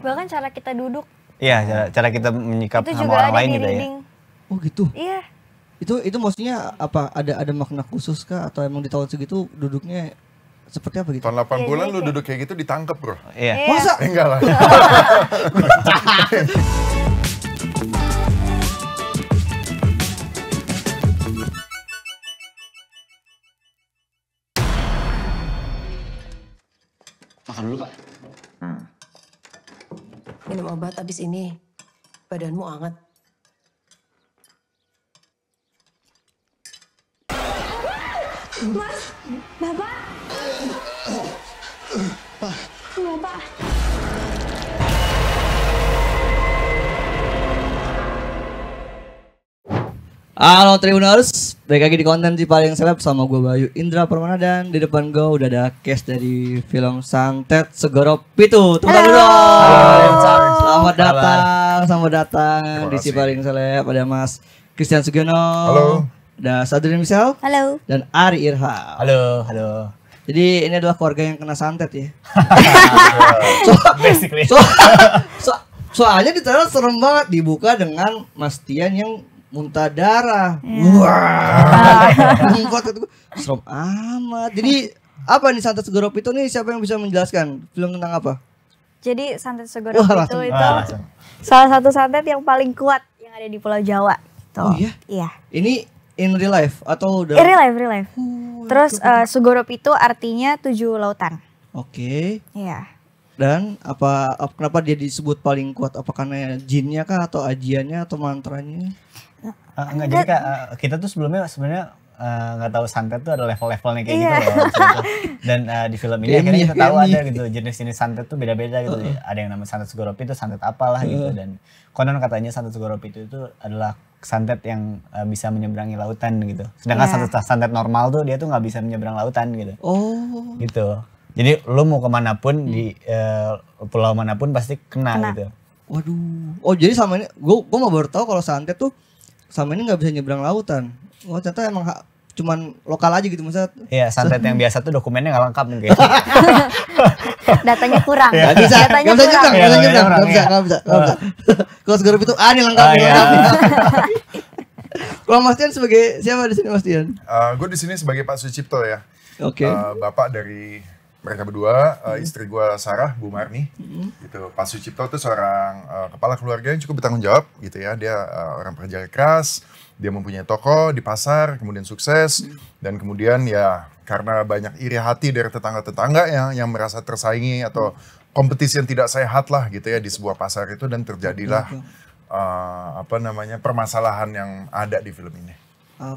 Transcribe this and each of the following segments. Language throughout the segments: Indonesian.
Bahkan cara kita duduk. Iya, cara kita menyikap itu sama orang lain gitu ya. Oh gitu? Iya. Itu maksudnya apa? Ada makna khusus kah? Atau emang di tahun segitu duduknya seperti apa gitu? Tahun 80-an lu duduk kayak gitu ditangkep bro. Iya. Masa? Enggak lah. Makan dulu, Pak. Minum obat abis ini. Badanmu hangat. Mas, Bapak. Bapak. Halo Tribuners, balik lagi di konten si paling seleb sama gue Bayu Indra Permana dan di depan gue udah ada cast dari film Santet Segoro Pitu. Tepuk tangan dulu. Selamat datang di si paling seleb. Ada Mas Christian Sugiono. Halo. Ada Sadrin Misal. Halo. Dan Ari Irham. Halo, halo. Jadi ini adalah keluarga yang kena santet ya. Basically. Soalnya di trailer serem banget, dibuka dengan Mas Tian yang muntah darah. Wah. Mumpet itu serem amat. Jadi apa nih Santet Segoro Pitu nih, siapa yang bisa menjelaskan film tentang apa? Jadi Santet Segoro Pitu itu langsung. salah satu santet yang paling kuat yang ada di Pulau Jawa. Gitu. Oh iya? Iya. Ini in real life atau udah? Real life. Terus Segoro Pitu artinya 7 lautan. Oke. Iya. Dan kenapa dia disebut paling kuat? Apa karena jinnya kah atau ajiannya atau mantranya? Enggak, jadi Kak, kita tuh sebelumnya sebenarnya nggak tahu santet tuh ada level-levelnya kayak gitu loh. Dan di film ini akhirnya kita tahu ada gitu jenis-jenis santet tuh beda-beda gitu. Ada yang namanya santet Segoro Pitu, santet apalah gitu. Dan konon katanya santet Segoro Pitu itu adalah santet yang bisa menyeberangi lautan gitu. Sedangkan santet normal tuh dia tuh nggak bisa menyeberang lautan gitu. Oh. Gitu. Jadi lu mau kemanapun di pulau manapun pasti kena gitu. Waduh. Oh jadi sama ini, gue mau baru tahu kalau santet tuh sama ini nggak bisa nyebrang lautan. Oh ternyata emang cuman lokal aja gitu maksudnya. Iya, santet yang biasa tuh dokumennya nggak lengkap mungkin. Datanya kurang. Nggak bisa Kalau Segoro Pitu ini lengkap. Kalau Mas Tian sebagai siapa di sini Mas Tian? Gue di sini sebagai Pak Sucipto ya. Oke. Bapak dari mereka berdua, istri gue Sarah, Bu Marni. Gitu. Pak Sucipto itu seorang kepala keluarga yang cukup bertanggung jawab gitu ya. Dia orang pekerja keras, dia mempunyai toko di pasar, kemudian sukses, dan kemudian ya karena banyak iri hati dari tetangga-tetangga yang merasa tersaingi atau kompetisi yang tidak sehat lah gitu ya di sebuah pasar itu, dan terjadilah permasalahan yang ada di film ini.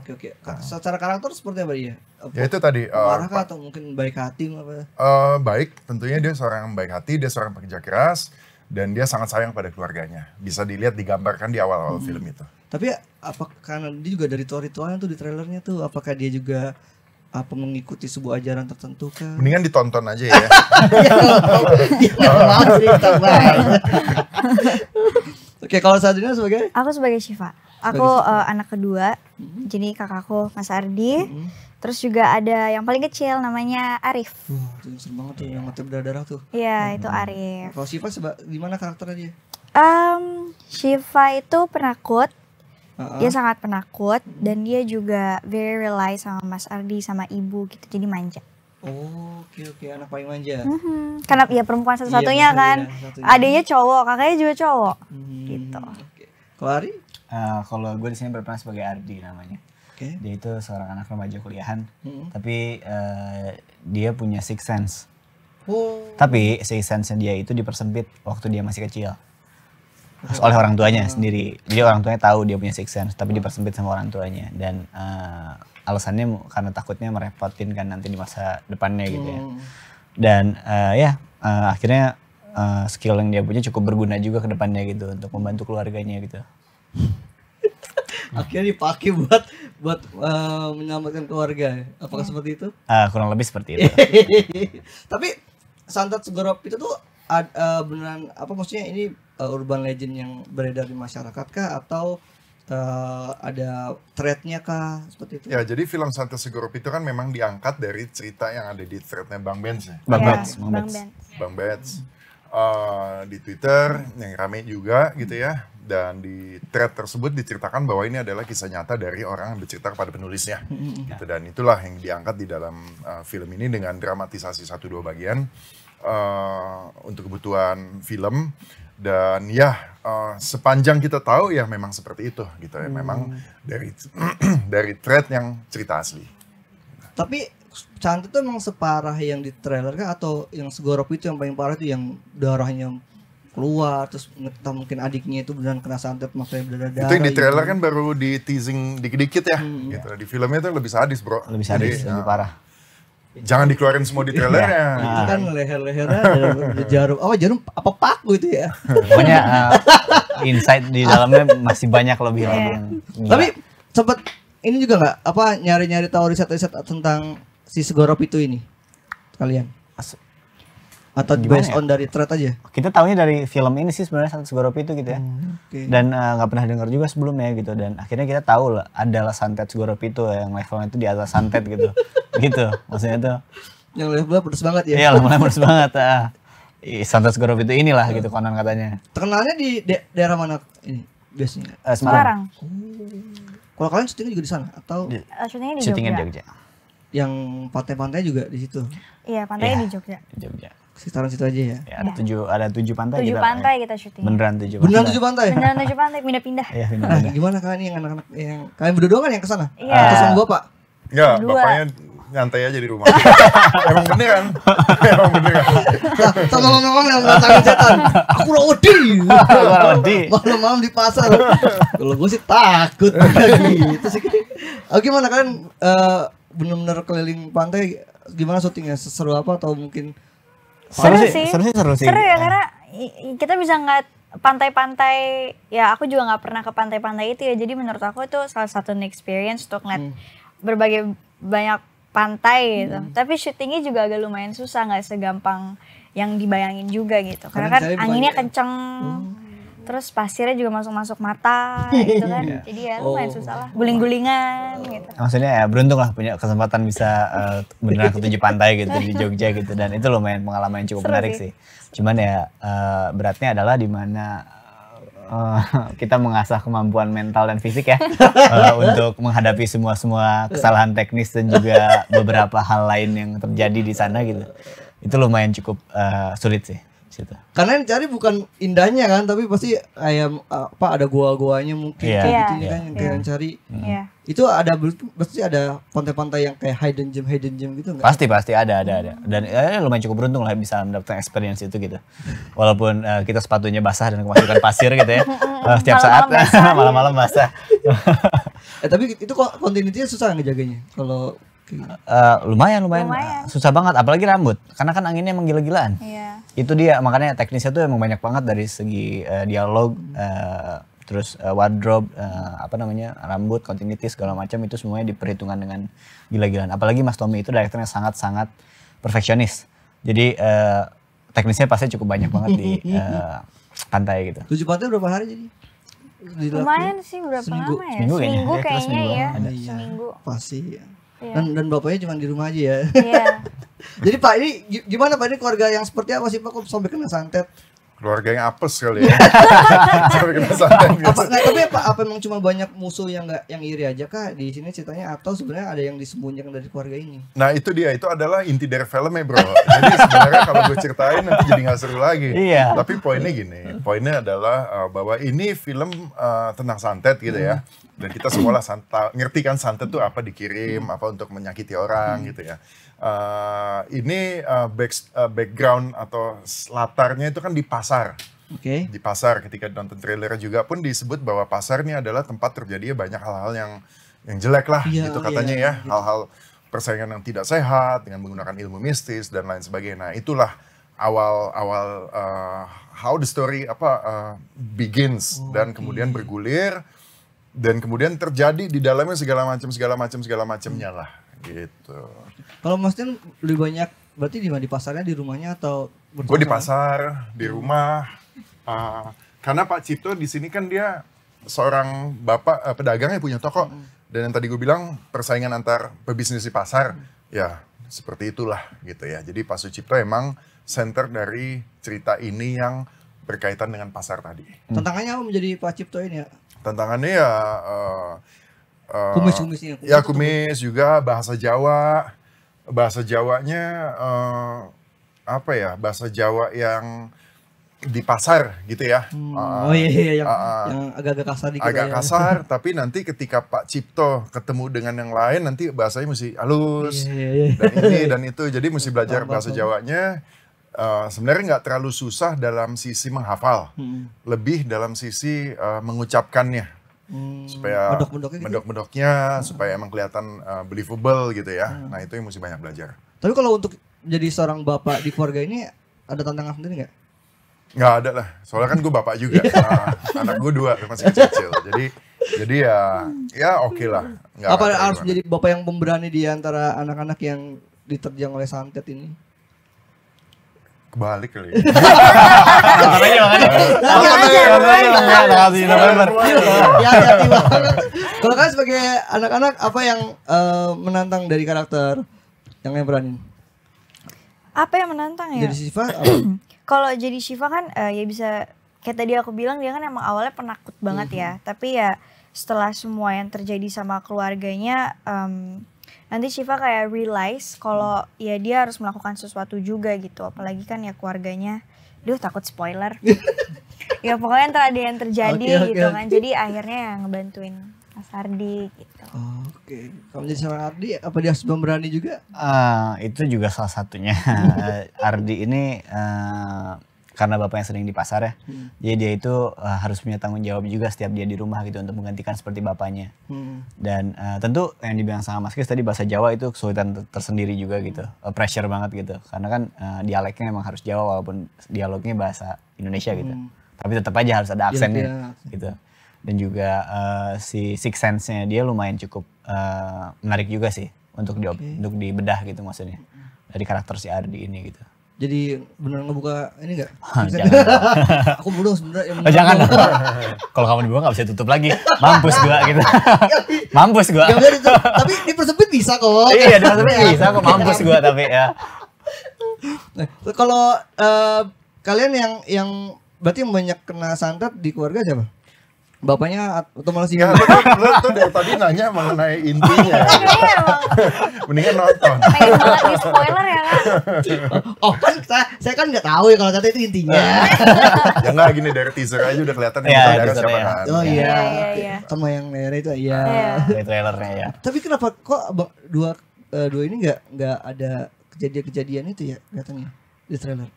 Oke. Secara karakter seperti apa dia? Ya itu tadi. Marah kah atau mungkin baik hati apa? Baik, tentunya dia seorang baik hati, dia seorang pekerja keras, dan dia sangat sayang pada keluarganya. Bisa dilihat digambarkan di awal-awal film itu. Tapi apakah karena dia juga dari ritual-ritualnya tuh di trailernya tuh, apakah dia juga mengikuti sebuah ajaran tertentu kah? Mendingan ditonton aja ya. Oke, kalau Sadrina sebagai? Aku sebagai Syifa. Aku anak kedua. Jadi kakakku Mas Ardi. Terus juga ada yang paling kecil namanya Arif. Itu serem banget tuh, yang mata berdarah tuh. Iya, itu Arif. Kalau Syifa gimana karakternya dia? Syifa itu penakut. Dia sangat penakut dan dia juga very rely sama Mas Ardi sama ibu gitu. Jadi manja. Oh, oke, anak paling manja. Karena ya perempuan satu-satunya kan. Adanya cowok, kakaknya juga cowok. Gitu. Kalau Ari? Kalau gue di sini berperan sebagai Ardi namanya. Dia itu seorang anak remaja kuliahan, tapi dia punya sixth sense. Tapi sixth sense-nya dia itu dipersempit waktu dia masih kecil. Oleh orang tuanya sendiri. Jadi orang tuanya tahu dia punya sixth sense, tapi dipersempit sama orang tuanya. Dan alasannya karena takutnya merepotin kan nanti di masa depannya gitu ya. Dan akhirnya skill yang dia punya cukup berguna juga ke depannya gitu untuk membantu keluarganya gitu. Akhirnya dipakai buat menyelamatkan keluarga. Apakah seperti itu? Kurang lebih seperti itu. Tapi Santet Segoro Pitu tuh beneran maksudnya ini urban legend yang beredar di masyarakat kah atau ada thread-nya kah seperti itu? Ya, jadi film Santet Segoro Pitu kan memang diangkat dari cerita yang ada di thread-nya Bang Benz ya. Bang Benz. Bang Benz. di Twitter yang rame juga gitu ya. Dan di thread tersebut diceritakan bahwa ini adalah kisah nyata dari orang yang bercerita kepada penulisnya. Gitu. Dan itulah yang diangkat di dalam film ini dengan dramatisasi 1-2 bagian untuk kebutuhan film. Dan ya sepanjang kita tahu ya memang seperti itu gitu ya. Memang dari thread yang cerita asli. Tapi Santet itu emang separah yang di trailer kah atau yang segorop itu yang paling parah itu yang darahnya keluar terus mungkin adiknya itu beneran kena santet makanya berdarah. Itu yang di trailer kan baru di teasing dikit-dikit ya. Gitu. Di filmnya itu lebih sadis, Bro. Lebih sadis, lebih parah. Jangan dikeluarin semua di trailernya. Itu kan leher-lehernya ada jarum. Oh, jarum apa paku itu ya? Pokoknya insight di dalamnya masih banyak lebih lagi. Tapi sempet ini juga nggak apa nyari-nyari tahu riset-riset tentang si segorop itu ini kalian? Atau based on dari thread aja? Kita tahunya dari film ini sih sebenarnya Santet Segorop itu gitu ya. Dan nggak pernah dengar juga sebelumnya gitu. Dan akhirnya kita tahu lah adalah Santet Segorop itu yang levelnya itu di atas santet gitu. Gitu maksudnya tuh. Yang levelnya pedes banget ya? Iya levelnya pedes banget. Santet Segorop itu inilah gitu konon katanya. Terkenalnya di daerah mana ini biasanya? Semarang. Kalau kalian syutingnya juga di sana atau Syutingnya di Syutingnya Jogja. di Jogja. yang pantai-pantai juga di situ? Iya, pantainya di Jogja. Di Jogja. Sekitaran situ aja ya? Ya, ada tujuh pantai 7 kita. pantai kita syuting. Beneran 7 pantai. Beneran 7 pantai? Beneran 7 pantai, pindah-pindah. Iya, Nah, pindah-pindah. gimana kalian yang anak-anak yang kalian berdua kan yang kesana? Iya. Atau sama bapak? Enggak, Berdua. bapaknya nyantai aja di rumah. Emang beneran. Emang beneran. Sama ngomong yang ngantangin setan. Aku wedi. Wedi. Malam-malam di pasar. Kalau gue sih takut gitu sih. Oh, gimana kalian bener-bener keliling pantai? Gimana syutingnya? Seru apa atau mungkin Seru sih. Seru sih. Seru ya karena kita bisa ngeliat pantai-pantai. Ya aku juga nggak pernah ke pantai-pantai itu ya. Jadi menurut aku itu salah satu experience untuk ngeliat berbagai banyak pantai gitu. Tapi syutingnya juga agak lumayan susah, nggak segampang yang dibayangin juga gitu. Karena kan anginnya kenceng. Terus pasirnya juga masuk-masuk mata gitu kan. Jadi ya lumayan susah lah. Guling-gulingan gitu. Maksudnya ya beruntung lah punya kesempatan bisa beneran ke 7 pantai gitu di Jogja gitu. Dan itu lumayan pengalaman yang cukup Seru menarik sih. sih. Cuman ya beratnya adalah di mana kita mengasah kemampuan mental dan fisik ya untuk menghadapi semua kesalahan teknis dan juga beberapa hal lain yang terjadi di sana gitu. Itu lumayan cukup sulit sih. Situ. karena yang cari bukan indahnya kan, tapi pasti kayak apa ada gua-guanya mungkin Iya. kayak gitu Iya. kan yang kalian cari. Iya. Itu ada pasti ada pantai-pantai yang kayak hidden gem gitu enggak? Pasti ada. Dan lumayan cukup beruntung lah bisa mendapatkan experience itu gitu. Walaupun kita sepatunya basah dan kemasukan pasir gitu ya. Setiap saat Malam-malam basah. malam-malam basah. Tapi itu kok continuity-nya susah ngejaganya kalau Lumayan. Lumayan. Susah banget apalagi rambut. Karena kan anginnya emang gila-gilaan. Iya. Itu dia makanya teknisnya tuh emang banyak banget dari segi dialog, terus wardrobe, rambut, continuity segala macam itu semuanya diperhitungkan dengan gila-gilaan. Apalagi Mas Tommy itu direkturnya sangat-sangat perfeksionis. Jadi teknisnya pasti cukup banyak banget di pantai gitu. 7 pantai berapa hari jadi? Lumayan sih berapa Seminggu. lama ya? Seminggu kayaknya. Seminggu Ya, kita kayaknya seminggu ya. ada. Seminggu. Pasti ya. Iya. Dan bapaknya cuma di rumah aja ya. Iya. Jadi Pak ini gimana Pak, ini keluarga yang seperti apa sih Pak, kok sampai kena santet? Keluarga yang apes kali ya. Sampai kena santet gitu. Tapi apa emang cuma banyak musuh yang iri aja kah di sini ceritanya, atau sebenarnya ada yang disembunyikan dari keluarga ini? Nah itu adalah inti dari filmnya bro. Jadi sebenarnya kalau gue ceritain nanti jadi gak seru lagi. Iya. Tapi poinnya gini, poinnya adalah bahwa ini film tentang santet gitu ya. Dan kita sekolah ngerti kan santet tuh apa, dikirim, apa untuk menyakiti orang gitu ya. Ini background atau latarnya itu kan di pasar. Oke. Di pasar, ketika nonton trailernya juga pun disebut bahwa pasar ini adalah tempat terjadinya banyak hal-hal yang jelek lah Iya, gitu katanya iya, ya. Hal-hal persaingan yang tidak sehat dengan menggunakan ilmu mistis dan lain sebagainya. Nah itulah awal how the story begins dan kemudian bergulir dan kemudian terjadi di dalamnya segala macamnya lah gitu. Kalau Mas Tian lebih banyak berarti di pasarnya, di rumahnya, atau Gue di pasar, di rumah. Karena Pak Cipto di sini kan dia seorang bapak pedagang yang punya toko. Dan yang tadi gue bilang persaingan antar pebisnis di pasar, ya seperti itulah gitu ya. Jadi Pak Sucipto emang center dari cerita ini yang berkaitan dengan pasar tadi. Tantangannya apa menjadi Pak Cipto ini ya? Tantangannya ya Kumis-kumisnya. ya kumis juga, bahasa Jawa. Bahasa Jawanya apa ya? Bahasa Jawa yang di pasar gitu ya. Oh iya, yang agak-agak kasar dikit. Agak kasar, tapi nanti ketika Pak Cipto ketemu dengan yang lain, nanti bahasanya mesti halus. Dan ini dan itu, jadi mesti belajar bahasa Jawanya. Sebenarnya nggak terlalu susah dalam sisi menghafal, lebih dalam sisi mengucapkannya, supaya medok-medoknya, supaya emang kelihatan believable gitu ya. Nah itu yang mesti banyak belajar. Tapi kalau untuk jadi seorang bapak di keluarga ini ada tantangan sendiri nggak? Nggak ada lah, soalnya kan gue bapak juga. Anak gue 2 masih kecil-kecil, jadi ya oke lah. Apa harus menjadi bapak yang pemberani di antara anak-anak yang diterjang oleh santet ini? Kebalik kali. Kalau kalian sebagai anak-anak apa yang menantang dari karakter yang berani? Apa yang menantang ya? Jadi Syifa Kalau jadi Syifa kan ya bisa kayak tadi aku bilang, dia kan emang awalnya penakut banget ya. Tapi ya setelah semua yang terjadi sama keluarganya, nanti Syifa kayak realize kalau ya dia harus melakukan sesuatu juga gitu. Apalagi kan ya keluarganya, takut spoiler. Ya pokoknya ntar ada yang terjadi gitu kan. Jadi akhirnya yang ngebantuin Mas Ardi gitu. Oke. Kalau jadi seorang Ardi, apa dia harus berani juga? Itu juga salah satunya. Ardi ini karena bapaknya sering di pasar ya, jadi dia itu harus punya tanggung jawab juga setiap dia di rumah gitu untuk menggantikan seperti bapaknya. Dan tentu yang dibilang sama Mas Kris tadi, bahasa Jawa itu kesulitan tersendiri juga gitu, pressure banget gitu. Karena kan dialeknya emang harus Jawa walaupun dialognya bahasa Indonesia gitu. Tapi tetap aja harus ada aksennya gitu. Dan juga si six sense-nya dia lumayan cukup menarik juga sih untuk dibedah gitu maksudnya dari karakter si Ardi ini gitu. Jadi benar ngebuka ini enggak? Jangan. Aku bodoh sebenarnya. Jangan. Kalau kamu dibuka nggak bisa tutup lagi. Mampus gua gitu. Mampus gua. Tapi dipersempit bisa kok. Iya, dipersempit bisa kok. Mampus gua tapi ya. Nah, kalau kalian yang berarti yang banyak kena santet di keluarga siapa? Bapaknya atau malah sih? Ya, lu tuh dari tadi nanya mengenai intinya. Mendingan nonton. Pengen banget di spoiler ya kan? Oh kan saya kan nggak tahu ya kalau kata itu intinya. Ya nggak gini, dari teaser aja udah kelihatan Ya, daerah siapa ya. kan. Oh iya. Iya. Sama yang daerah itu iya. Dari trailernya ya. Tapi kenapa kok dua ini nggak ada kejadian-kejadian itu ya kelihatannya di trailer?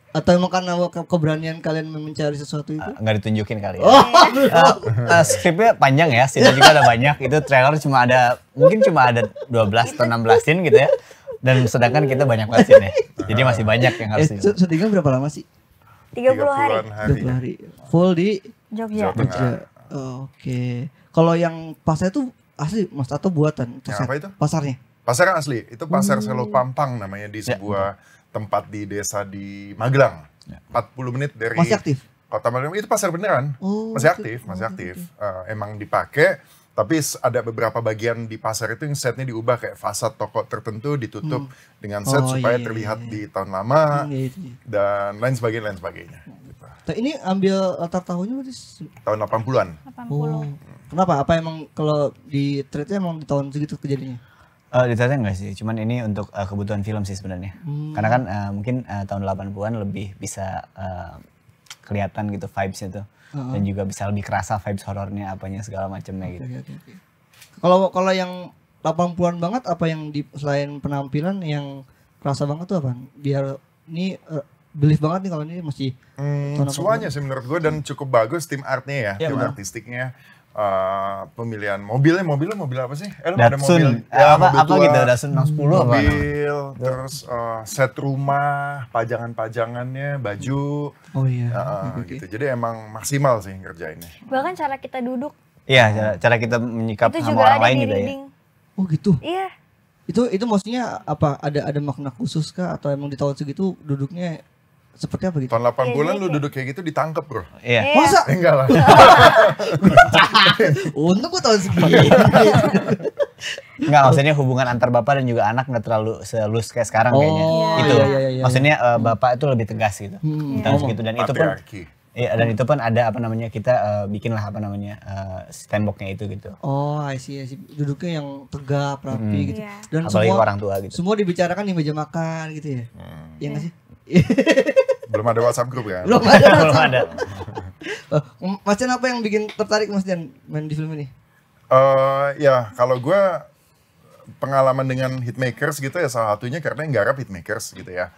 Atau emang karena keberanian kalian mencari sesuatu itu? Nggak ditunjukin kali ya. Skripnya Skripnya panjang ya, scene juga ada banyak. Itu trailer mungkin cuma ada 12 atau 16 scene gitu ya. Dan sedangkan kita banyak banget scene ya. Jadi masih banyak yang harus syutingnya berapa lama sih? 30 hari. 30 hari. Full di Jogja. Oke. Kalau yang pasar itu asli Mas atau buatan? Yang apa itu? Pasarnya? Pasar asli. Itu pasar Selo Pampang namanya, di sebuah tempat di desa di Magelang. 40 menit dari masih aktif? Kota Magelang. Itu pasar beneran. Masih aktif. Emang dipakai, tapi ada beberapa bagian di pasar itu yang setnya diubah kayak fasad toko tertentu ditutup dengan set supaya terlihat di tahun lama dan lain sebagainya. Gitu. Nah, ini ambil latar tahunnya berarti tahun 80-an. 80. Kenapa? Apa emang kalau di trade-nya emang di tahun segitu kejadiannya? Detailnya enggak sih, cuman ini untuk kebutuhan film sih sebenarnya. Karena kan mungkin tahun 80-an lebih bisa kelihatan gitu vibes-nya tuh. Dan juga bisa lebih kerasa vibes horornya apanya segala macamnya gitu. Okay. Kalau yang 80-an banget, apa yang selain penampilan yang kerasa banget tuh apa? Biar ini belief banget nih kalau ini masih semuanya sih menurut gue, dan cukup bagus tim artnya ya, tim artistiknya. Pemilihan mobil apa sih? Ada mobil apa gitu, Datsun 10 mobil, terus set rumah, pajangan-pajangannya, baju. Gitu. Jadi emang maksimal sih ngerjainnya. Bahkan cara kita duduk. Iya, cara kita menyikap itu sama orang lain gitu ya. Oh gitu. Iya. Itu maksudnya apa? Ada makna khusus kah atau emang di tahun segitu duduknya seperti apa gitu? Tahun 80-an lu duduk kayak gitu ditangkep bro. Iya. Masa? Enggak lah. Untung gua tahun segini. Enggak, maksudnya hubungan antar bapak dan juga anak nggak terlalu selus kayak sekarang kayaknya. Itu. iya. Maksudnya bapak itu lebih tegas gitu. Tegas gitu dan itu pun Patriarki. iya dan itu pun ada apa namanya kita bikinlah apa namanya temboknya itu gitu. Oh, I see. Duduknya yang tegap, rapi gitu. Iya. Dan Apalagi semua orang tua gitu. semua dibicarakan di meja makan gitu ya. Iya nggak sih? Belum ada WhatsApp grup kan? Belum ada. Belum ada. Mas Chan apa yang bikin tertarik Mas Chan main di film ini? Ya kalau gue pengalaman dengan Hitmakers gitu ya salah satunya karena yang garap Hitmakers gitu ya.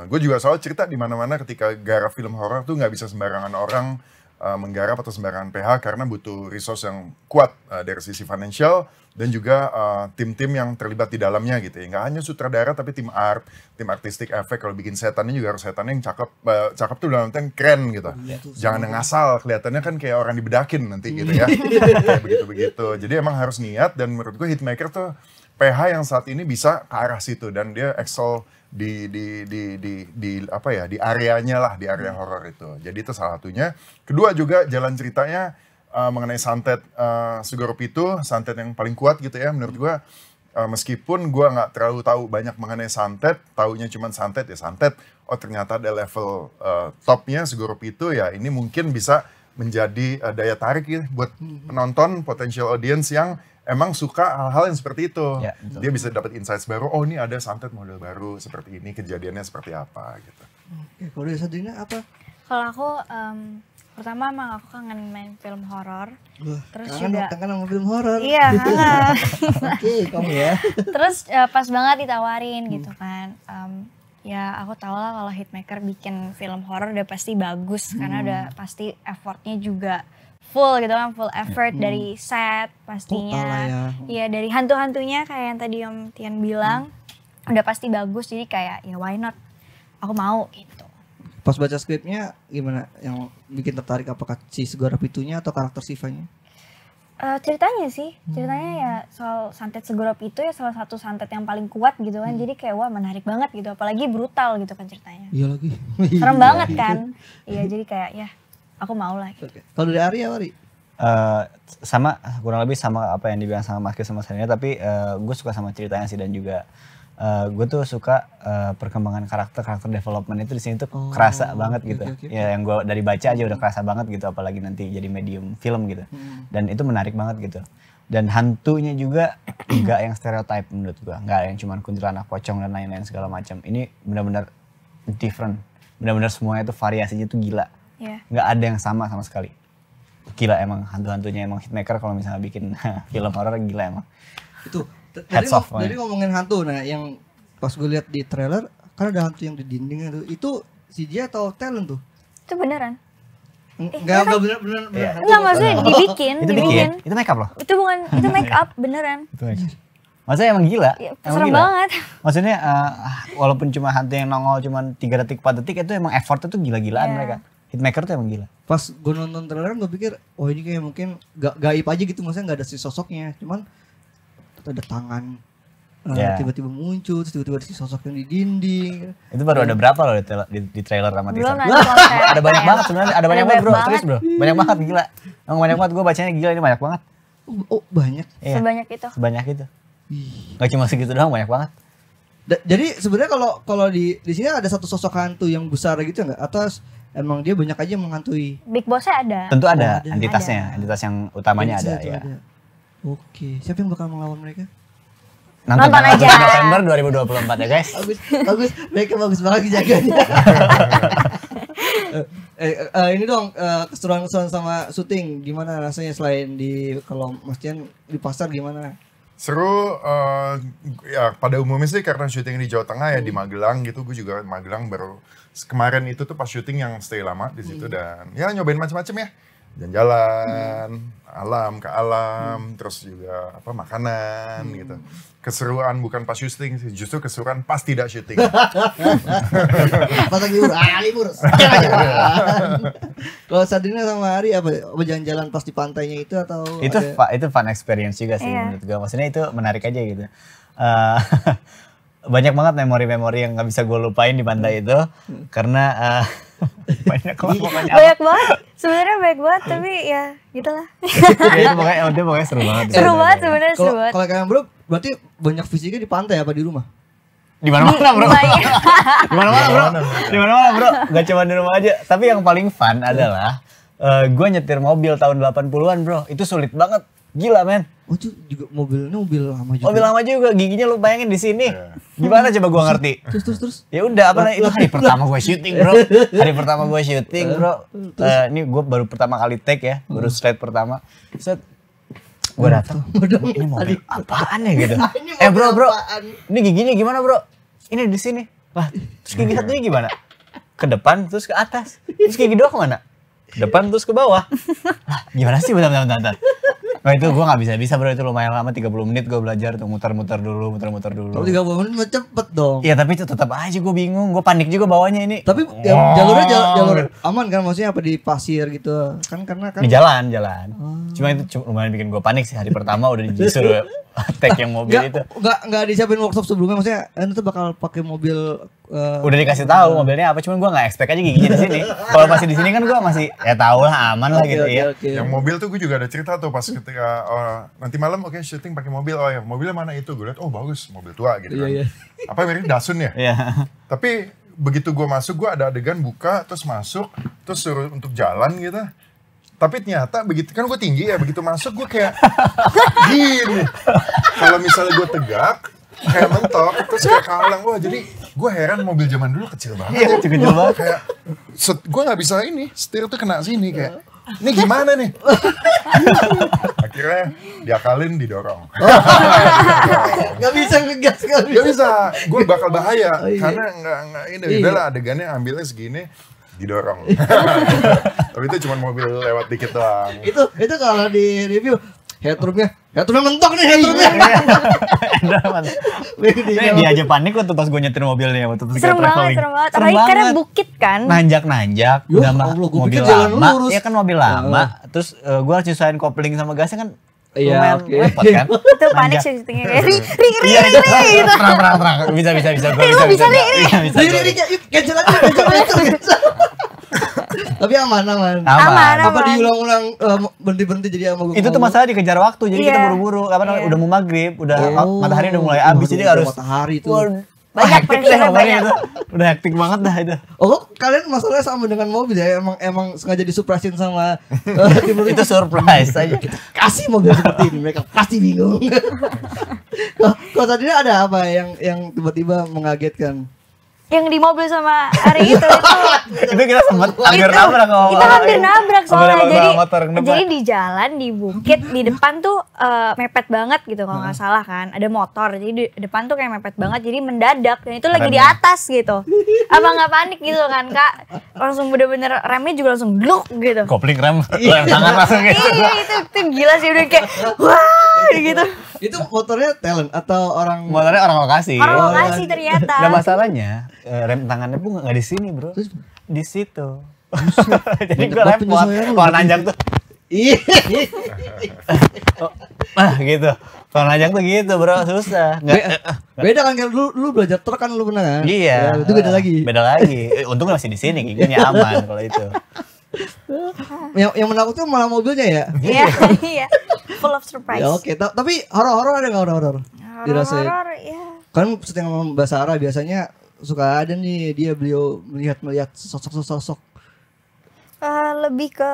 Gue juga selalu cerita di mana-mana ketika garap film horor tuh nggak bisa sembarangan orang menggarap atau sembarangan PH karena butuh resource yang kuat dari sisi financial dan juga tim-tim yang terlibat di dalamnya gitu ya. Nggak hanya sutradara tapi tim art, tim artistik efek. Kalau bikin setannya juga harus setannya yang cakep, cakep tuh dalam artian keren gitu. Jangan yang ngasal, kelihatannya kan kayak orang dibedakin nanti gitu ya. Kayak begitu-begitu. Jadi emang harus niat dan menurut gue Hitmaker tuh PH yang saat ini bisa ke arah situ dan dia excel di apa ya, di areanya lah, di area horor itu. Jadi itu salah satunya. Kedua juga jalan ceritanya mengenai santet Segoro Pitu, santet yang paling kuat gitu ya menurut gua. Meskipun gua nggak terlalu tahu banyak mengenai santet, taunya cuma santet ya santet. Oh ternyata ada level topnya Segoro Pitu ya, ini mungkin bisa menjadi daya tarik ya buat penonton, potential audience yang emang suka hal-hal yang seperti itu. Ya, Dia bisa dapat insights baru, oh ini ada santet model baru seperti ini, kejadiannya seperti apa gitu. Oke, kalau dari Sadrina apa? Kalau aku pertama emang aku kangen main film horor. Terus Kangen juga sama film horor. iya kangen. Oke, kamu ya. Terus pas banget ditawarin gitu kan. Ya aku tau lah kalau Hitmaker bikin film horor udah pasti bagus karena udah pasti effortnya juga full gitu kan, full effort dari set pastinya. Total lah ya. Iya dari hantu-hantunya kayak yang tadi Om Tian bilang udah pasti bagus jadi kayak ya why not, aku mau gitu. Pas baca skripnya gimana? Yang bikin tertarik apakah si Segoro Pitunya atau karakter Sivanya? Ceritanya sih, ceritanya ya soal santet Segoro Pitu ya salah satu santet yang paling kuat gitu kan. Jadi kayak wah menarik banget gitu, apalagi brutal gitu kan ceritanya. Iya lagi. Serem banget kan. Iya jadi kayak ya aku mau lah gitu. Oke. Kalau dari Ari apa Ari? Sama kurang lebih sama apa yang dibilang sama Mas Kris sama Sarina, tapi gue suka sama ceritanya sih dan juga gue tuh suka perkembangan karakter development itu di sini tuh kerasa banget gitu. oke. Ya yang gue dari baca aja udah kerasa banget gitu, apalagi nanti jadi medium film gitu. Dan itu menarik banget gitu. Dan hantunya juga nggak yang stereotype menurut gue, nggak yang cuman kuntilanak, pocong dan lain-lain segala macam. Ini benar-benar different, benar-benar semuanya itu variasinya tuh gila. Iya. Nggak ada yang sama sekali. Gila emang hantu-hantunya emang Hitmaker kalau misalnya bikin film horor gila emang. Itu Heads off, dari ngomongin hantu, nah yang pas gue lihat di trailer kan ada hantu yang di dinding itu CGI atau talent tuh? Itu beneran. Enggak bener hantu. Enggak maksudnya dibikin, Itu bikin, itu make up loh. Itu bukan, itu make up beneran. Itu make up. Maksudnya emang gila. Ya, emang serem gila. banget. Maksudnya walaupun cuma hantu yang nongol cuma 3 detik 4 detik itu emang effortnya tuh gila-gilaan mereka. Hitmaker tuh emang gila. Pas gue nonton trailer gue pikir oh ini kayak mungkin gaib aja gitu, maksudnya nggak ada si sosoknya, cuman ada tangan tiba-tiba muncul, terus tiba-tiba ada si sosok yang di dinding. Itu baru ada berapa loh di trailer sama teaser? Belum nanti konsep. Ada banyak banget sebenarnya, ada banyak banget bro, banget. serius bro. Banyak banget gila. Emang banyak banget, gue bacanya gila ini banyak banget. Oh banyak. Iya. Sebanyak itu. Sebanyak itu. Gak cuma segitu doang, banyak banget. Jadi sebenarnya kalau di sini ada satu sosok hantu yang besar gitu nggak? Atau emang dia banyak aja menghantui? Big Boss-nya ada. Tentu ada, ada. entitasnya, entitas yang utamanya ada ya. Oke, siapa yang bakal melawan mereka? Nonton Nonton aja. November 2024 ya guys. Bagus, mereka bagus banget dijaganya. Ini dong keseruan-keseruan sama syuting gimana rasanya selain di kalau Mas Tian di pasar gimana? Seru, ya pada umumnya sih karena syuting di Jawa Tengah ya di Magelang gitu, gue juga Magelang baru kemarin itu tuh pas syuting yang stay lama di situ dan ya nyobain macam-macam ya, jalan-jalan, alam ke alam, terus juga apa makanan gitu. Keseruan bukan pas syuting sih, justru keseruan pas tidak syuting. Pas lagi libur. Kalau Sadrina sama Ari apa jalan-jalan pas di pantainya itu atau Itu fun experience juga sih menurut gue. Maksudnya itu menarik aja gitu. Banyak banget memori-memori yang nggak bisa gue lupain di pantai itu karena Banyak lah pokoknya. Banyak banget. Sebenarnya banyak banget tapi ya gitulah. Ya, itu pokoknya seru banget. Seru banget sebenarnya seru banget. Kalau kalian bro, berarti banyak fisiknya di pantai apa di rumah? Di mana-mana bro. Lumayan. Di mana-mana bro. Di mana-mana bro. Gak cuma di rumah aja. Tapi yang paling fun adalah gue nyetir mobil tahun 80-an bro. Itu sulit banget. Gila men. Oh itu juga mobilnya mobil lama juga. Mobil lama juga, giginya lu bayangin di sini. Gimana coba gua ngerti? Terus. Ya udah, apa itu hari pertama gue syuting, Bro. Hari pertama gue syuting, Bro. Ini gue baru pertama kali take ya, baru slide pertama. Set gue datang. Ini mobil apaan ya gitu. Bro, ini giginya gimana, Bro? Ini di sini. Lah, terus gigi satunya gimana? Ke depan terus ke atas. Terus gigi dua kemana? Ke depan terus ke bawah. Lah, gimana sih bentar. Nah itu gue gak bisa bro, itu lumayan lama 30 menit gue belajar tuh muter-muter dulu. Kalau 30 menit mah cepet dong. Iya tapi itu tetap aja gue bingung, gue panik juga bawanya ini. Tapi ya, jalur aman kan, maksudnya apa di pasir gitu kan, karena kan di jalan. Cuma itu lumayan bikin gue panik sih, hari pertama udah disuruh take yang mobil itu. Nggak disiapin workshop sebelumnya, maksudnya itu bakal pakai mobil. Udah dikasih tahu mobilnya apa, cuman gue nggak expect aja giginya di sini. Kalau masih di sini kan gue masih ya tahu lah aman lah gitu ya. Yang mobil tuh gue juga ada cerita tuh pas ketika nanti malam oke syuting pakai mobil, oh ya mobilnya mana itu, gue liat oh bagus mobil tua gitu kan. Apa merek Dasun ya? Iya. Tapi begitu gue masuk, gue ada adegan buka terus masuk terus suruh untuk jalan gitu. Tapi ternyata begitu kan gue tinggi ya, begitu masuk gue kayak gini. Kalau misalnya gue tegak kayak mentok terus kayak kalang, wah jadi gue heran mobil zaman dulu kecil banget. Iya kecil banget. Kayak gue nggak bisa ini setir tuh kena sini kayak ini gimana nih? Akhirnya diakalin, didorong. Gak bisa ngegas, gak bisa. Gue bakal bahaya karena nggak ini. Udah lah adegannya ambilnya segini, didorong. Tapi itu cuma mobil lewat dikit doang. Itu kalau di review headroomnya mentok nih headroomnya. Dia aja panik waktu pas gue nyetir mobilnya waktu pas serem banget. Apalagi karena bukit kan. Nanjak. Yuh, udah mobil lama. Iya kan mobil lama. Terus gue harus nyusahin kopling sama gasnya kan. Iya, repot kan. Itu panik sih syutingnya kayak ri. Terang. Bisa. Gue bisa nih. Cancel aja. Tapi aman. Apa diulang-ulang berhenti jadi sama gue. Itu tuh masalah dikejar waktu, jadi kita buru-buru. Udah mau maghrib, matahari udah mulai habis, jadi harus matahari itu. Banyak pressure banyak. Udah hektik banget dah itu. Oh, kalian masalahnya sama dengan mobil ya? Emang sengaja disuprasin sama itu surprise aja. Kasih mobil seperti ini, mereka pasti bingung. Kok tadinya ada apa yang tiba-tiba mengagetkan? Yang di mobil sama Ari itu kita sempat hampir nabrak. Kita hampir nabrak soalnya. Jadi di jalan di bukit di depan tuh mepet banget gitu kalau nggak salah kan, ada motor, jadi di depan tuh kayak mepet banget, jadi mendadak dan itu lagi di atas gitu. Abang nggak panik gitu kan kak, langsung bener-bener remnya juga langsung gluk gitu. Kopling rem tangan langsung gitu. Iya itu gila sih, udah kayak wah gitu. Itu motornya talent atau orang? Motornya orang lokasi. Orang lokasi ternyata. Nah masalahnya rem tangannya pun nggak di sini bro, di situ. Jadi gue repot kalau nanjak tuh. Gitu. Kalau nanjak tuh gitu bro, susah. Beda kan kalau lu belajar truk kan lu pernah kan? Iya. Itu beda lagi. Untung masih di sini, giginya aman kalau itu. Yang menakutkan malah mobilnya ya? Iya. Full of surprise. Ya oke, tapi horor ada nggak horor? Horor ya. Kan syuting sama Mbak Sarah biasanya suka ada nih beliau melihat sosok. Lebih ke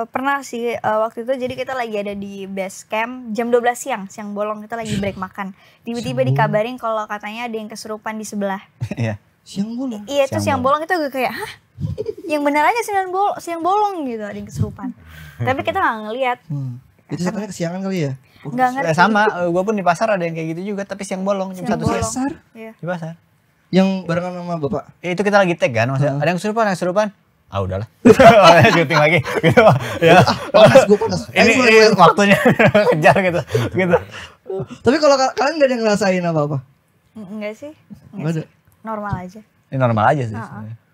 pernah sih waktu itu, jadi kita lagi ada di base camp jam 12 siang bolong, kita lagi break makan. Tiba-tiba dikabarin kalau katanya ada yang kesurupan di sebelah. Iya. Siang bolong. Iya itu siang bolong, itu gue kayak hah? Yang benar aja siang bolong gitu, ada yang kesurupan. Tapi kita nggak ngelihat. Itu sebenarnya kesiangan kali ya? Nggak ngerti. Sama, gue pun di pasar ada yang kayak gitu juga, tapi siang bolong jam 1 siang. Iya. Di pasar. Yang barengan sama bapak? Itu kita lagi tag kan, maksudnya ada yang kesurupan. Ah udahlah. Syuting lagi gitu. Ya. Panas. Ini waktunya kejar gitu. Tapi kalau kalian nggak ada yang ngerasain apa-apa? Enggak sih. Nggak ada. Normal aja. Ini normal aja sih.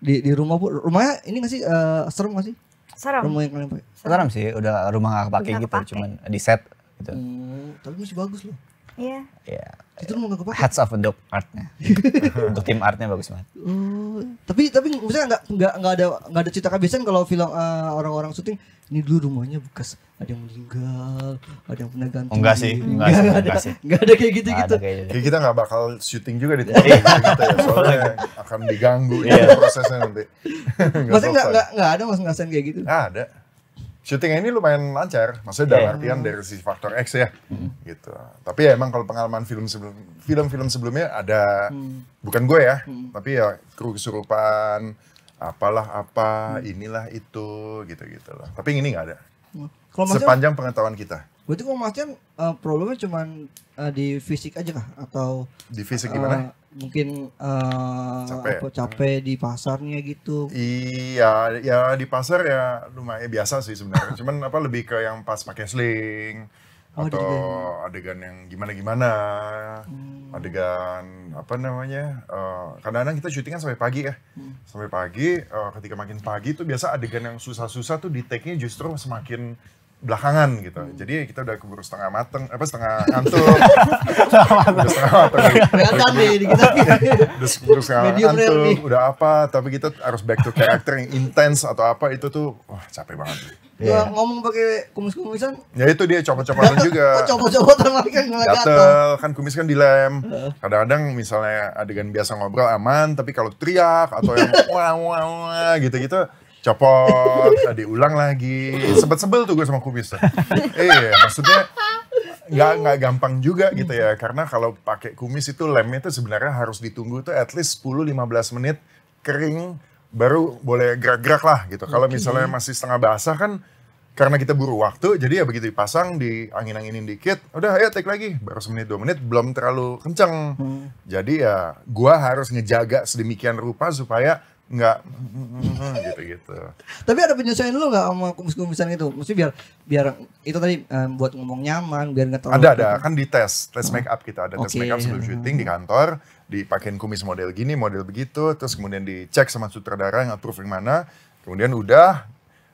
Di rumahnya ini nggak sih serem nggak sih? Serem. Rumah yang kalian pakai? Serem sih, udah rumah nggak kepake gitu, cuman di set gitu. Tapi masih bagus loh. Iya. Ya, Itu lu nggak kepake. hats off untuk artnya. Untuk tim artnya bagus banget. Oh, tapi misalnya nggak ada cerita kebiasaan kalau film orang-orang syuting ini dulu rumahnya bekas ada yang meninggal, ada yang pernah ganti. Enggak sih, enggak sih. Nggak ada kayak gitu. Nggak ada kayak gitu. Jadi kita nggak bakal syuting juga di tempat gitu ya, soalnya akan diganggu prosesnya nanti. Maksudnya nggak ada nggak scene kayak gitu. Ada. Syutingnya ini lumayan lancar, maksudnya dalam artian dari sisi faktor X ya, gitu. Tapi ya emang kalau pengalaman film-film sebelumnya ada, bukan gue ya, tapi ya kru kesurupan, apalah apa, inilah itu, gitu-gitu loh. Tapi ini nggak ada. Kalau Mas Jan, Sepanjang pengetahuan kita. berarti kalau Mas Jan problemnya cuma di fisik aja kah atau Di fisik gimana? mungkin Capek. capek di pasarnya gitu. Iya, ya di pasar ya lumayan biasa sih sebenarnya. Cuman apa lebih ke yang pas pakai sling atau adegan yang gimana-gimana, adegan apa namanya? Kadang-kadang kita syuting kan sampai pagi ya, sampai pagi. Ketika makin pagi tuh biasa adegan yang susah-susah tuh di take-nya justru semakin belakangan gitu. Jadi kita udah keburu setengah mateng, setengah ngantuk. Udah setengah mateng. Kelihatan deh di kita. Udah keburu setengah Medium rare nih. ngantuk, udah apa, tapi kita harus back to character yang intens atau apa, itu tuh wah capek banget. Ya, ngomong pakai kumis-kumisan. Ya itu dia copot-copotan juga. Coba-coba lagi kan nggak gatel. Gatel, kan kumis kan dilem. Kadang-kadang misalnya adegan biasa ngobrol aman, tapi kalau teriak atau yang wah wah wah gitu-gitu, copot, diulang lagi. Sebel tuh gue sama kumis. Maksudnya nggak gampang juga gitu ya, karena kalau pakai kumis itu lemnya itu sebenarnya harus ditunggu tuh at least 10-15 menit kering baru boleh gerak-gerak lah gitu. Kalau misalnya masih setengah basah kan, karena kita buru waktu, jadi ya begitu dipasang, di angin-anginin dikit, udah ayo take lagi, baru semenit 2 menit, belum terlalu kenceng. Jadi ya gua harus ngejaga sedemikian rupa supaya nggak gitu-gitu. Tapi ada penyesuaian lu nggak sama kumis-kumisan itu? Mesti biar itu tadi buat ngomong nyaman, biar nggak terlalu. Ada kan di tes make up kita, ada tes make up sebelum syuting di kantor, dipakein kumis model gini, model begitu, terus kemudian dicek sama sutradara yang approve yang mana, kemudian udah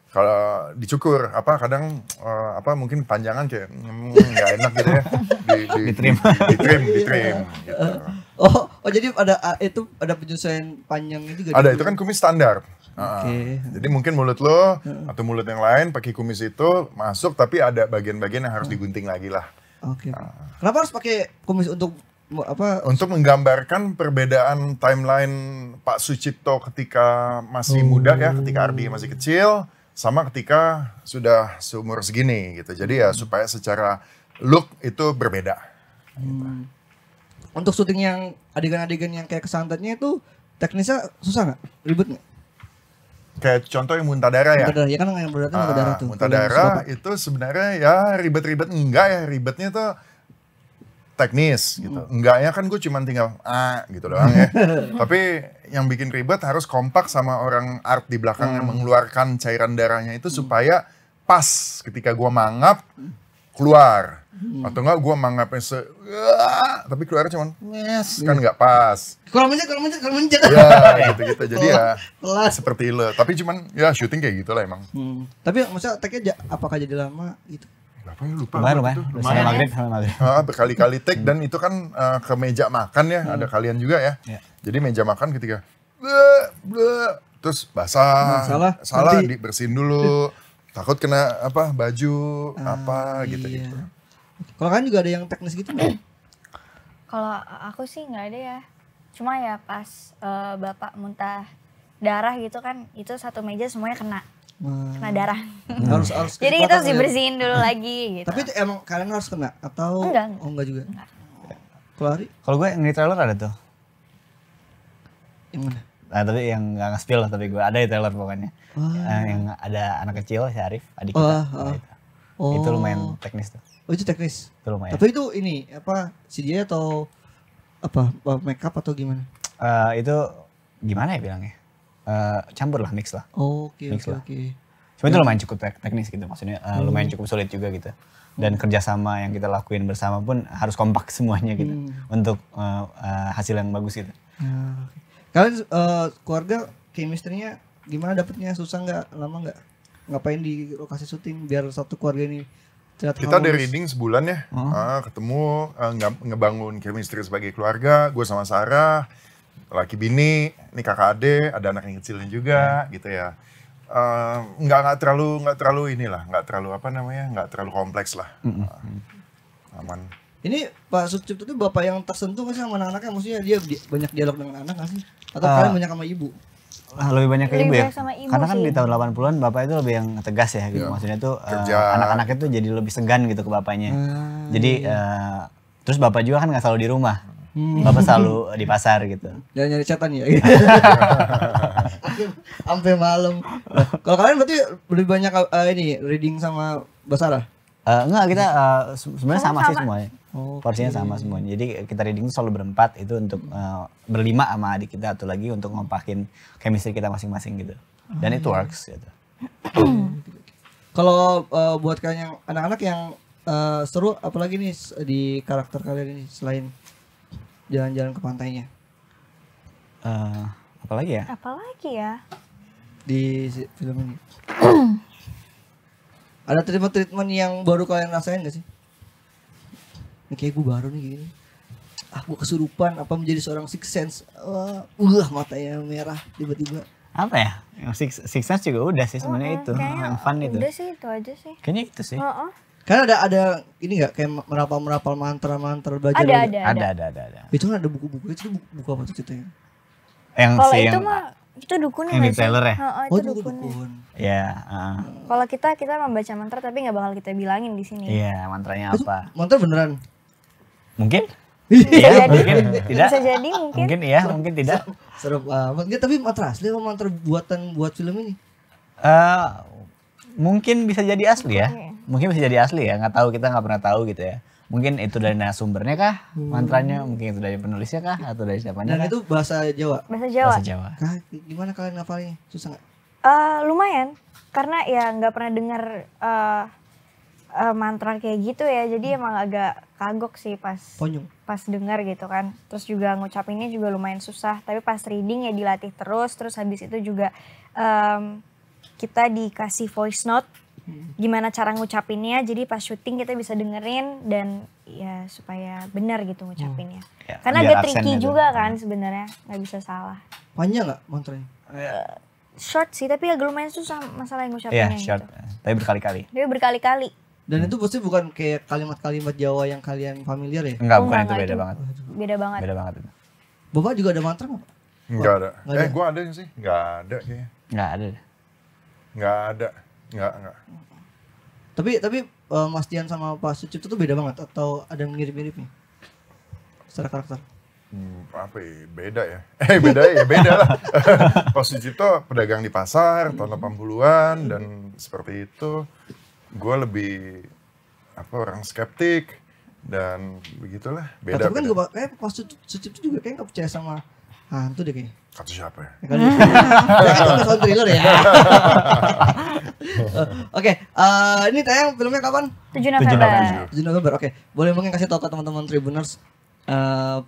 kalau dicukur kadang mungkin panjangan kayak nggak enak gitu ya, di trim gitu. Oh jadi ada penyesuaian panjang itu juga. Ada, itu kan kumis standar. Jadi mungkin mulut lo atau mulut yang lain pakai kumis itu masuk, tapi ada bagian-bagian yang harus digunting lagi lah. Oke. Kenapa harus pakai kumis untuk apa? Untuk menggambarkan perbedaan timeline Pak Sucipto ketika masih muda ya, ketika Ardi masih kecil, sama ketika sudah seumur segini gitu. Jadi ya supaya secara look itu berbeda. Untuk syuting yang adegan-adegan yang kayak kesantetnya itu teknisnya susah nggak? Ribet nggak? Kayak contoh yang muntah darah ya. Muntah darah, ya kan yang berarti muntah darah tuh. Muntah darah itu sebenarnya ya ribet-ribet enggak ya, ribetnya tuh teknis gitu. Enggaknya kan gue cuma tinggal gitu doang ya. Tapi yang bikin ribet harus kompak sama orang art di belakang yang mengeluarkan cairan darahnya itu supaya pas ketika gue mangap keluar. Atau enggak gue mangapnya tapi keluarnya cuma kan nggak pas. Kurang mencet. Ya gitu-gitu. Jadi ya Pelas. seperti lo. Tapi cuman ya syuting kayak gitu lah emang. Tapi maksudnya take-nya apakah jadi lama gitu? Berapa ya lupa. Lumayan. Sampai maghrib. Berkali-kali take dan itu kan ke meja makan ya, ada kalian juga ya. Jadi meja makan ketika terus basah, salah dibersihin dulu, takut kena baju gitu. Kalau kan juga ada yang teknis gitu nggak? Kalau aku sih nggak ada ya. Cuma ya pas bapak muntah darah gitu kan, itu satu meja semuanya kena darah. Harus Jadi kita harus dibersihin dulu lagi gitu. Tapi itu emang kalian harus kena atau enggak juga? Kalau Ari? Kalau gue yang di trailer ada tuh. Yang mana? Nah tapi yang gak nge-spill, tapi gue ada di trailer pokoknya. Yang ada anak kecil, si Arif, adik kita. Itu lumayan teknis tuh. Oh itu teknis? Itu lumayan. Tapi itu ini, CGI atau makeup atau gimana? Itu gimana ya bilangnya? Campur lah, mix lah. Oke. Cuma itu lumayan cukup teknis gitu, maksudnya lumayan cukup sulit juga gitu. Dan kerjasama yang kita lakuin bersama pun harus kompak semuanya gitu. Untuk hasil yang bagus gitu. Kalian keluarga chemistry-nya gimana dapetnya? Susah nggak? Lama nggak? Ngapain di lokasi syuting biar satu keluarga ini Kita ada reading sebulan ya, ketemu, ngebangun chemistry sebagai keluarga, gue sama Sarah, laki bini, ini kakak ade, ada anak yang kecilnya juga, gitu ya. Nggak terlalu inilah, nggak terlalu kompleks lah, aman. Ini Pak Sucipto itu bapak yang tersentuh nggak sih sama anak-anaknya? Maksudnya dia banyak dialog dengan anak nggak sih? Atau kalian banyak sama ibu? Lebih banyak ke ibu ya, sama ibu karena kan sih. di tahun 80-an bapak itu lebih yang tegas ya gitu. Maksudnya tuh anak-anaknya tuh jadi lebih segan gitu ke bapaknya. Jadi terus bapak juga kan nggak selalu di rumah, bapak selalu di pasar gitu. Jangan nyari setan ya. Sampai malam. Kalau kalian berarti lebih banyak ini reading sama Basara? Enggak, kita sebenarnya sama sih semuanya. Oke. Porsinya sama semuanya. Jadi kita reading selalu berempat itu untuk berlima sama adik kita, atau lagi untuk ngompakin chemistry kita masing-masing gitu. Dan itu works gitu. Kalau buat kalian yang anak-anak yang seru, apalagi nih di karakter kalian ini selain jalan-jalan ke pantainya? Apalagi ya? Apalagi ya? Di film ini. Ada treatment yang baru kalian rasain gak sih? Ini kayak gue baru nih gini. Gue kesurupan apa menjadi seorang sixth sense. Matanya merah tiba-tiba. Apa ya? Yang Six Sense juga udah sih sebenarnya itu, yang fun itu. Udah sih, itu aja sih. Kayaknya itu sih. Kan ada ini nggak kayak merapal mantra belajar? Ada. Itu kan ada buku-buku itu buku apa tuh ceritanya? Yang Kalau si itu yang mah itu dukunnya yang di nggak sih? trailer ya? Itu Itu dukunnya. dukun. ya, Kalau kita membaca mantra tapi nggak bakal kita bilangin di sini. iya, mantranya apa? Mantra beneran? Mungkin? Bisa Iya, jadi. mungkin tidak. Bisa jadi mungkin. Mungkin iya, mungkin tidak. Serem amat. Nggak, tapi mantra asli apa mantra buatan buat film ini? Mungkin bisa jadi asli ya. Oke. Mungkin bisa jadi asli ya. Nggak tahu, kita nggak pernah tahu gitu ya. Mungkin itu dari narasumbernya kah mantranya? Mungkin itu dari penulisnya kah? Atau dari siapanya Dan kah? itu bahasa Jawa. Bahasa Jawa. Bahasa Jawa. Gimana kalian ngafalnya? Susah nggak? Lumayan. Karena ya nggak pernah dengar mantra kayak gitu ya. Jadi emang agak kagok sih pas Ponyong. dengar gitu kan. Terus juga ngucapinnya juga lumayan susah. Tapi pas reading ya dilatih terus. Terus habis itu juga kita dikasih voice note. Gimana cara ngucapinnya. Jadi pas syuting kita bisa dengerin dan ya supaya benar gitu ngucapinnya. Ya, Karena biar agak tricky aksennya tuh. juga kan sebenarnya. Nggak bisa salah. Panjang nggak mantranya? Short sih tapi agak lumayan susah masalah yang Iya, ngucapinnya short. gitu. Tapi berkali-kali. Dia berkali-kali. Dan itu pasti bukan kayak kalimat-kalimat Jawa yang kalian familiar ya? Enggak, Oh, bukan enggak, itu, beda itu. banget. Beda banget. Beda banget itu. Bapak juga ada mantra nggak, Pak? Nggak ada. Nggak ada. Gue ada sih? Nggak ada kayaknya. Nggak ada. Nggak ada. Nggak. Tapi Mas Dian sama Pak Sucipto tuh beda banget atau ada yang mirip-miripnya? Secara karakter. Apa ya? Beda ya? Beda ya? Beda lah. Pak Sucipto pedagang di pasar tahun 80-an dan seperti itu. Gue lebih orang skeptik dan begitulah. Beda. Tapi kan juga kayak Pak Sucipto juga kayak nggak percaya sama hantu deh kayaknya. Kata siapa ya? Ya kali. Ya kan itu soal thriller ya. Oke, ini tayang filmnya kapan? 7 November. 7 November. Oke, boleh mungkin kasih tahu ke teman-teman Tribuners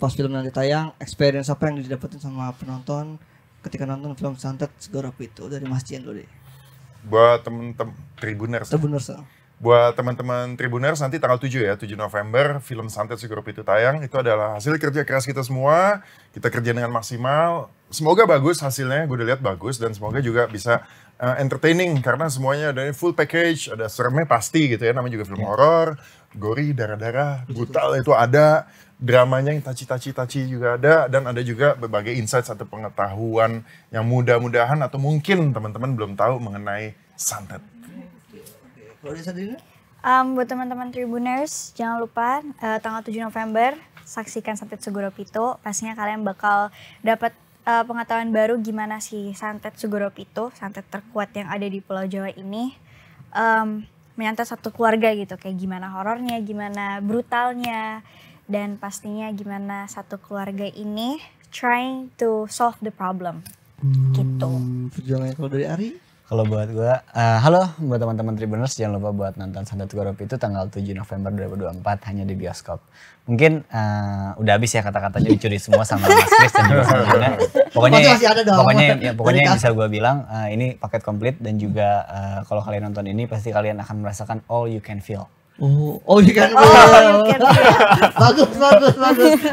pas film nanti tayang, experience apa yang didapetin sama penonton ketika nonton film Santet Segoro Pitu dari Mas Dian dulu deh. Buat temen-temen Tribuners. Tribuners. Buat teman-teman Tribuners nanti tanggal 7 ya, 7 November film Santet Segoro Pitu tayang. Itu adalah hasil kerja keras kita semua. Kita kerja dengan maksimal. Semoga bagus hasilnya, gue udah lihat bagus. Dan semoga juga bisa entertaining. Karena semuanya ada full package, ada seremnya pasti gitu ya. Namanya juga film horor, gori, darah-darah, brutal itu ada. Dramanya yang taci juga ada. Dan ada juga berbagai insights atau pengetahuan yang mudah-mudahan atau mungkin teman-teman belum tahu mengenai Santet. Kalau dia sendiri? Buat teman-teman Tribuners, jangan lupa tanggal 7 November saksikan Santet Segoro Pitu. Pastinya kalian bakal dapat pengetahuan baru gimana sih Santet Segoro Pitu, santet terkuat yang ada di Pulau Jawa ini. Menyantet satu keluarga gitu, kayak gimana horornya, gimana brutalnya, dan pastinya gimana satu keluarga ini trying to solve the problem. Gitu. Perjuangannya kalau dari Ari? Kalau buat gue, halo buat teman-teman Tribuners, jangan lupa buat nonton Santet Segoro Pitu tanggal 7 November 2024 hanya di bioskop. Mungkin udah habis ya kata-katanya dicuri semua sama Mas Chris dan juga sama Gina. Masih ada dong. Pokoknya yang bisa gue bilang ini paket komplit dan juga kalau kalian nonton ini pasti kalian akan merasakan all you can feel. Oh, you can Oh, you can feel. bagus.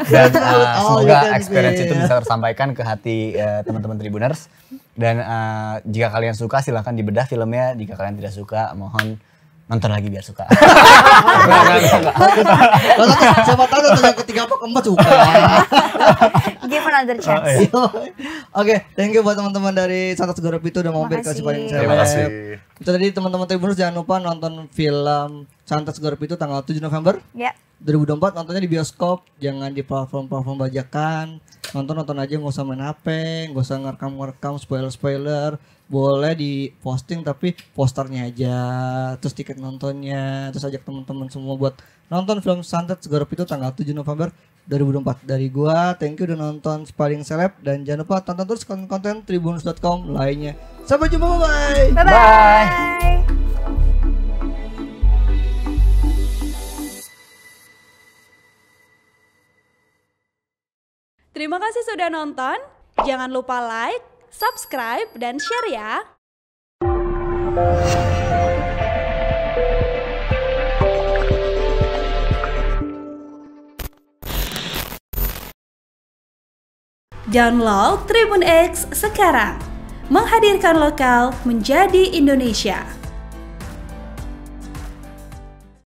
Dan Oh, you semoga can experience itu feel. bisa tersampaikan ke hati teman-teman Tribuners. Dan jika kalian suka silahkan dibedah filmnya. Jika kalian tidak suka mohon nonton lagi biar suka. Kalau siapa tahu nonton yang ketiga apa keempat suka. Give another chance. Oke, thank you buat teman-teman dari Santas Gorop itu udah mampir ke Makasih. Cipaling Seleb. Terima kasih. Itu tadi teman-teman Tribuners jangan lupa nonton film Santas Gorop itu tanggal 7 November Ya. 2024, nontonnya di bioskop, jangan di platform-platform bajakan. Nonton aja, nggak usah main HP, nggak usah ngerekam spoiler. Boleh di posting tapi posternya aja, terus tiket nontonnya, terus ajak teman-teman semua buat nonton film Santet Segorop itu tanggal 7 November 2024. Dari gua, thank you udah nonton Cipaling Seleb dan jangan lupa tonton terus konten-konten tribuners.com lainnya. Sampai jumpa, bye-bye. Bye-bye. Terima kasih sudah nonton. Jangan lupa like, subscribe, dan share ya. Download Tribun X sekarang. Menghadirkan lokal menjadi Indonesia.